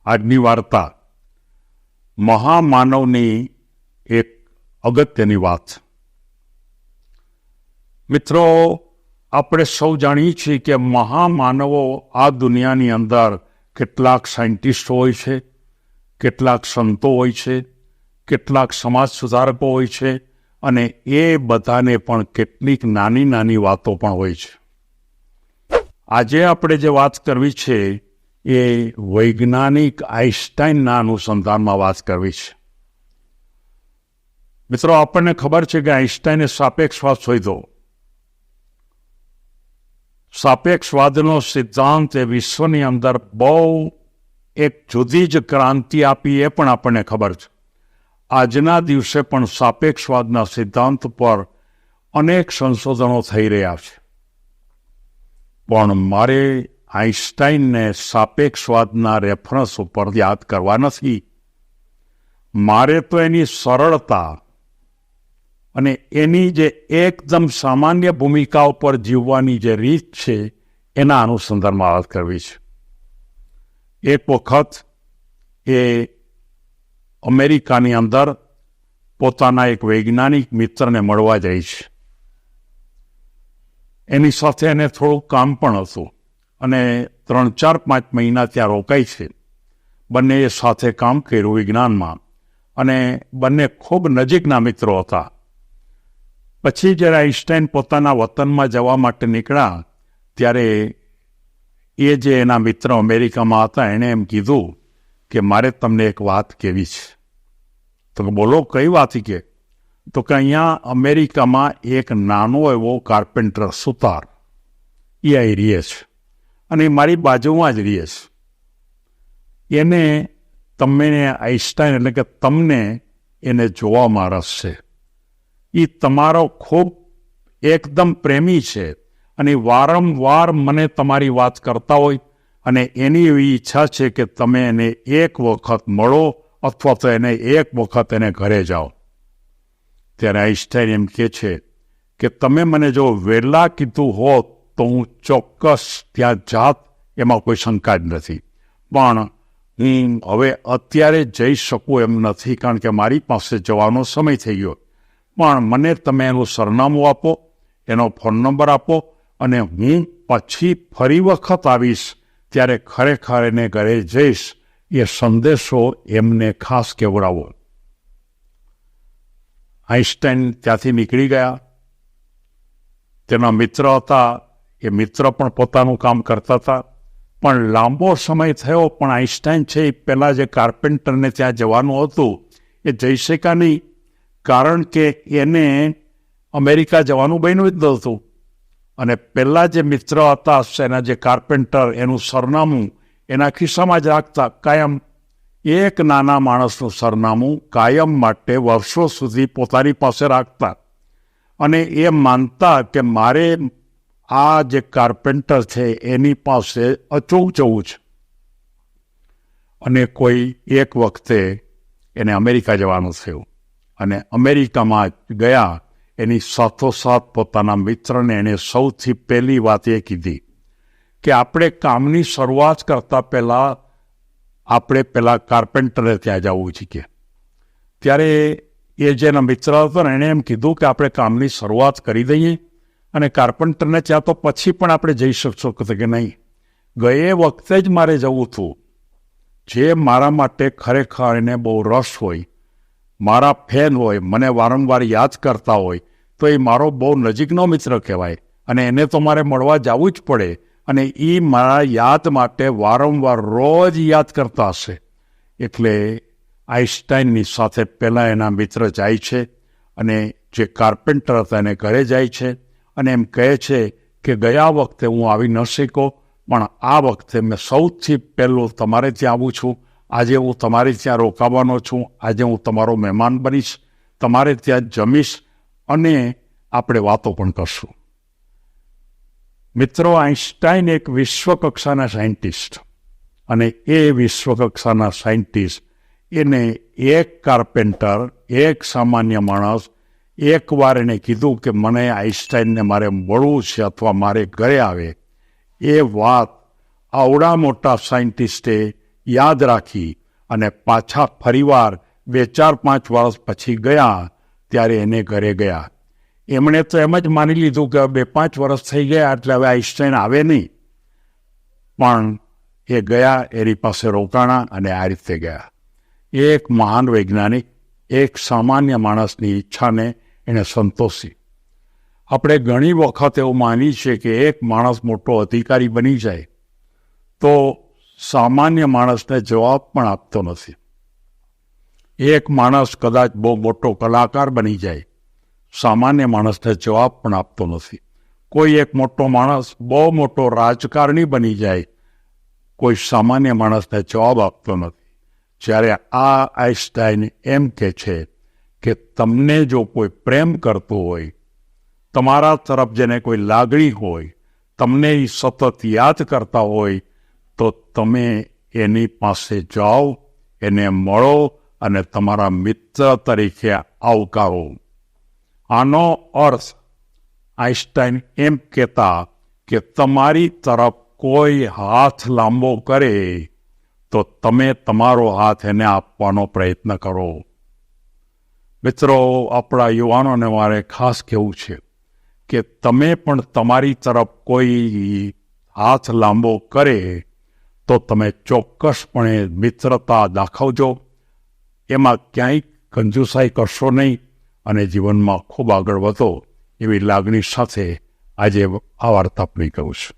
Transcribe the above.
આજની વાર્તા મહામાનવની એક અગત્યની વાત છે. મિત્રો, આપણે સૌ જાણીએ છીએ કે મહામાનવો આ દુનિયાની અંદર કેટલાક સાયન્ટિસ્ટ હોય છે, કેટલાક સંતો હોય છે, કેટલાક સમાજ સુધારકો હોય છે, અને એ બધાને પણ કેટલીક નાની નાની વાતો પણ હોય છે. આજે આપણે જે વાત કરવી છે એ વૈજ્ઞાનિક આઈન્સ્ટાઈનના અનુસંધાનમાં વાત કરવી છે. મિત્રો, આપણને ખબર છે કે આઈન્સ્ટાઈને સાપેક્ષવાદ શોધ્યો. સાપેક્ષવાદનો સિદ્ધાંત એ વિશ્વની અંદર બહુ એક જુદી જ ક્રાંતિ આપી, એ પણ આપણને ખબર છે. આજના દિવસે પણ સાપેક્ષવાદના સિદ્ધાંત પર અનેક સંશોધનો થઈ રહ્યા છે. પણ મારે આઈન્સ્ટાઈનને સાપેક્ષવાદના રેફરન્સ ઉપર યાદ કરવા નથી. મારે તો એની સરળતા અને એની જે એકદમ સામાન્ય ભૂમિકા ઉપર જીવવાની જે રીત છે એના અનુસંધાનમાં વાત કરવી છે. એક વખત એ અમેરિકાની અંદર પોતાના એક વૈજ્ઞાનિક મિત્રને મળવા જાય છે. એની સાથે એને થોડું કામ પણ હતું અને 3-4-5 મહિના ત્યાં રોકાય છે. બંને સાથે કામ કર્યું વિજ્ઞાનમાં અને બંને ખૂબ નજીકના મિત્રો હતા. પછી જ્યારે આઈન્સ્ટાઈન પોતાના વતનમાં જવા માટે નીકળ્યા ત્યારે એ જે એના મિત્ર અમેરિકામાં હતા એણે એમ કીધું કે મારે તમને એક વાત કહેવી છે. તો બોલો, કઈ વાત? કે તો કે અહીંયા અમેરિકામાં એક નાનો એવો કાર્પેન્ટર સુતાર એ અહીં રહે છે અને એ મારી બાજુમાં જ રહે છે. એને તમને આઈન્સ્ટાઈન એટલે કે તમને એને જોવામાં રસ છે. એ તમારો ખૂબ એકદમ પ્રેમી છે અને વારંવાર મને તમારી વાત કરતા હોય અને એની એવી ઈચ્છા છે કે તમે એને એક વખત મળો અથવા તો એને એક વખત એને ઘરે જાઓ. ત્યારે આઈન્સ્ટાઈન એમ કહે છે કે તમે મને જો વહેલા કીધું હોત તો હું ચોક્કસ ત્યાં જાત, એમાં કોઈ શંકા જ નથી. પણ હું હવે અત્યારે જઈ શકું એમ નથી, કારણ કે મારી પાસે જવાનો સમય થઈ ગયો. પણ મને તમે એનું સરનામું આપો, એનો ફોન નંબર આપો અને હું પછી ફરી વખત આવીશ ત્યારે ખરેખર એને ઘરે જઈશ. એ સંદેશો એમને ખાસ કહેવડાવો. આઈન્સ્ટાઈન ત્યાંથી નીકળી ગયા. તેના મિત્ર હતા, એ મિત્ર પણ પોતાનું કામ કરતા હતા. પણ લાંબો સમય થયો પણ આઈન્સ્ટાઈન છે એ પહેલાં જે કાર્પેન્ટરને ત્યાં જવાનું હતું એ જઈ શક્યા નહીં, કારણ કે એને અમેરિકા જવાનું બન્યું જ નહોતું. અને પહેલાં જે મિત્ર હતા એના જે કાર્પેન્ટર, એનું સરનામું એના ખિસ્સામાં જ રાખતા કાયમ. એક નાના માણસનું સરનામું કાયમ માટે વર્ષો સુધી પોતાની પાસે રાખતા અને એ માનતા કે મારે આ જે કાર્પેન્ટર છે એની પાસે અચૂક જવું છે. અને કોઈ એક વખતે એને અમેરિકા જવાનું થયું અને અમેરિકામાં ગયા. એની સાથોસાથ પોતાના મિત્રને એણે સૌથી પહેલી વાત એ કીધી કે આપણે કામની શરૂઆત કરતાં પહેલાં આપણે પેલા કાર્પેન્ટરે ત્યાં જવું છે. ત્યારે એ જેના મિત્ર હતો ને એણે એમ કીધું કે આપણે કામની શરૂઆત કરી દઈએ અને કાર્પેન્ટરને ત્યાં તો પછી પણ આપણે જઈ શકશો કે નહીં. ગયે વખતે જ મારે જવું હતું. જે મારા માટે ખરેખર એને બહુ રસ હોય, મારા ફેન હોય, મને વારંવાર યાદ કરતા હોય, તો એ મારો બહુ નજીકનો મિત્ર કહેવાય અને એને તો મારે મળવા જવું જ પડે. અને એ મારા યાદ માટે વારંવાર રોજ યાદ કરતા હશે. એટલે આઈન્સ્ટાઈનની સાથે પહેલાં એના મિત્ર જાય છે અને જે કાર્પેન્ટર હતા એને ઘરે જાય છે અને એમ કહે છે કે ગયા વખતે હું આવી ન શક્યો, પણ આ વખતે મેં સૌથી પહેલું તમારે ત્યાં આવું છું. આજે હું તમારે ત્યાં રોકાવાનો છું. આજે હું તમારો મહેમાન બનીશ, તમારે ત્યાં જમીશ અને આપણે વાતો પણ કરશું. મિત્રો, આઈન્સ્ટાઈન એક વિશ્વકક્ષાના સાયન્ટિસ્ટ અને એ વિશ્વકક્ષાના સાયન્ટિસ્ટ એને એક કાર્પેન્ટર, એક સામાન્ય માણસ એકવાર એને કીધું કે મને આઈન્સ્ટાઈનને મારે મળવું છે અથવા મારે ઘરે આવે. એ વાત આવડા મોટા સાયન્ટિસ્ટે યાદ રાખી અને પાછા ફરીવાર 2-4-5 વર્ષ પછી ગયા ત્યારે એને ઘરે ગયા. એમણે તો એમ જ માની લીધું કે 2-5 વર્ષ થઈ ગયા એટલે હવે આઈન્સ્ટાઈન આવે નહીં. પણ એ ગયા, એની પાસે રોકાણા અને આ રીતે ગયા. એક મહાન વૈજ્ઞાનિક એક સામાન્ય માણસની ઈચ્છાને એણે સંતોષી. આપણે ઘણી વખત એવું માની છીએ કે એક માણસ મોટો અધિકારી બની જાય તો સામાન્ય માણસને જવાબ પણ આપતો નથી. એક માણસ કદાચ બહુ મોટો કલાકાર બની જાય, સામાન્ય માણસને જવાબ પણ આપતો નથી. કોઈ એક મોટો માણસ બહુ મોટો રાજકારણી બની જાય, કોઈ સામાન્ય માણસને જવાબ આપતો નથી. જ્યારે આ આઈન્સ્ટાઈન એમ કહે છે કે તમને જો કોઈ પ્રેમ કરતું હોય, તમારા તરફ જેને કોઈ લાગણી હોય, તમને એ સતત યાદ કરતા હોય, તો તમે એની પાસે જાઓ, એને મળો અને તમારા મિત્ર તરીકે આવકારો. આનો અર્થ આઈન્સ્ટાઈન એમ કહેતા કે તમારી તરફ કોઈ હાથ લાંબો કરે તો તમે તમારો હાથ એને આપવાનો પ્રયત્ન કરો. મિત્રો, આપણા યુવાનોને મારે ખાસ કહેવું છે કે તમે પણ તમારી તરફ કોઈ હાથ લાંબો કરે તો તમે ચોક્કસપણે મિત્રતા દાખવજો. એમાં ક્યાંય કંજૂસાઈ કરશો નહીં અને જીવનમાં ખૂબ આગળ વધો એવી લાગણી સાથે આજે આ વાર્તા પૂરી કરું છું.